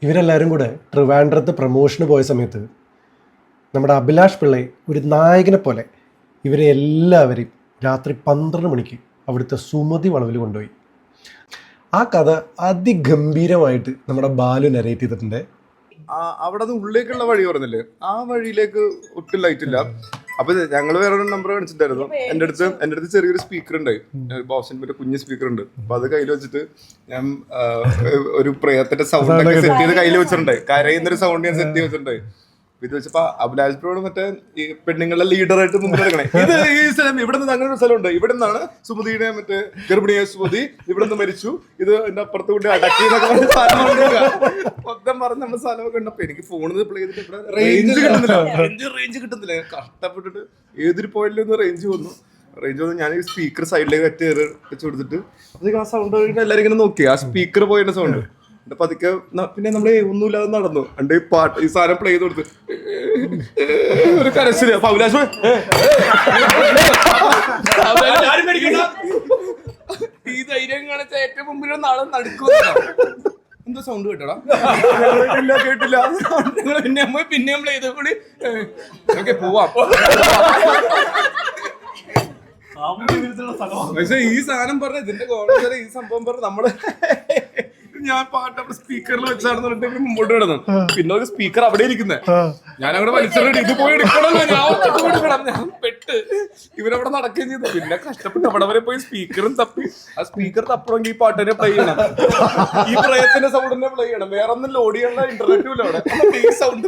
ഇവരെല്ലാവരും കൂടെ ട്രിവാൻഡ്രത്ത് പ്രമോഷന് പോയ സമയത്ത് നമ്മുടെ അഭിലാഷ് പിള്ളയെ ഒരു നായകനെ പോലെ ഇവരെ എല്ലാവരെയും രാത്രി 12 മണിക്ക് അവിടുത്തെ സുമതി വളവിൽ കൊണ്ടുപോയി. ആ കഥ അതിഗംഭീരമായിട്ട് നമ്മുടെ ബാലു നരേറ്റ് ചെയ്തിട്ടുണ്ട്. അവിടെ നിന്ന് ഉള്ളിലേക്കുള്ള വഴി പറഞ്ഞില്ലേ, ആ വഴിയിലേക്ക് ഒട്ടും ലൈറ്റ് ഇല്ല. അപ്പൊ ഞങ്ങൾ വേറൊരു നമ്പർ കാണിച്ചിട്ടുണ്ടായിരുന്നു. എൻ്റെ അടുത്ത് ചെറിയൊരു സ്പീക്കർ ഉണ്ട്, ബോസിന്റെ കുഞ്ഞ് സ്പീക്കർ ഉണ്ട്. അപ്പൊ അത് കയ്യിൽ വെച്ചിട്ട് ഞാൻ ഒരു പ്രേതത്തിന്റെ സൗണ്ട് ഒക്കെ സെറ്റ് ചെയ്ത് കയ്യിൽ വെച്ചിട്ടുണ്ട്. കരയുന്നൊരു സൗണ്ട് ഞാൻ സെറ്റ് ചെയ്ത് വെച്ചിട്ടുണ്ട്. ഇത് വെച്ചപ്പോ അഭിലാഷ് ബ്രോട് മറ്റേ ഈ പെണ്ണുങ്ങളുടെ ലീഡറായിട്ട് മുമ്പിൽ എടുക്കണേ. ഇത് ഈ സ്ഥലം ഇവിടെ നിന്ന് അങ്ങനെ ഒരു സ്ഥലമുണ്ട്, ഇവിടെ നിന്നാണ് സുമതിയുടെ മറ്റേ ഗർഭിണിയായ സുമതി ഇവിടെ നിന്ന് മരിച്ചു, ഇത് എന്റെ അപ്പുറത്ത് കൊണ്ട് അടക്കി മൊത്തം പറഞ്ഞ് നമ്മുടെ സ്ഥലമൊക്കെ ഉണ്ടപ്പോ എനിക്ക് ഫോണിൽ പ്ലേ ചെയ്തിട്ട് റേഞ്ച് കിട്ടുന്നില്ല. കഷ്ടപ്പെട്ടിട്ട് ഏതൊരു പോയിന്റിൽ നിന്ന് റേഞ്ച് വന്നു. ഞാൻ ഈ സ്പീക്കർ സൈഡിലേക്ക് വെച്ച് കൊടുത്തിട്ട് അപ്പോഴത്തേക്ക് ആ സൗണ്ട് എല്ലാവരും ഇങ്ങനെ നോക്കി, ആ സ്പീക്കർ പോയതിന്റെ സൗണ്ട് പതുക്കെ. പിന്നെ നമ്മള് ഒന്നുമില്ലാതെ നടന്നു എന്റെ ഈ പാട്ട് ഈ സാധനം പ്ലേ ചെയ്ത് കൊടുത്ത് ഒരു കരച്ചില്. അഭിലാഷ് ഈ ധൈര്യം കാണിച്ച ഏറ്റവും മുമ്പിൽ നാളെ നടക്കുക. എന്താ സൗണ്ട് കേട്ടോടാ? കേട്ടില്ല. പിന്നെയും പ്ലേ ചെയ്ത കൂടി ഓക്കെ പോവാം. പക്ഷെ ഈ സാധനം പറഞ്ഞ ഇതിന്റെ കോൺസെപ്റ്റ്, ഈ സംഭവം പറഞ്ഞ നമ്മള് ഞാൻ പാട്ട് സ്പീക്കറിൽ വെച്ചാണെന്ന് പറഞ്ഞിട്ട് മുമ്പോട്ട് കിടന്നു. പിന്നെ ഒരു സ്പീക്കർ അവിടെ ഇരിക്കുന്നത്, ഞാൻ അവിടെ വലിച്ചിട്ട് ഇത് പോയി എടുക്കണമല്ലോ, ഞാൻ പെട്ട് ഇവരവിടെ നടക്കുകയും ചെയ്തു. പിന്നെ കഷ്ടപ്പെട്ട് അവിടെ വരെ പോയി സ്പീക്കറും തപ്പി. ആ സ്പീക്കർ തപ്പണമെങ്കിൽ ഈ പാട്ടിനെ പ്ലേ ചെയ്യണം, ഈ പ്രയത്തിന്റെ സൗണ്ടിനെ പ്ലേ ചെയ്യണം. വേറെ ഒന്നും ലോഡ് ചെയ്യണ്ട, ഇന്റർനെറ്റും ഇല്ല അവിടെ. ഈ സൗണ്ട്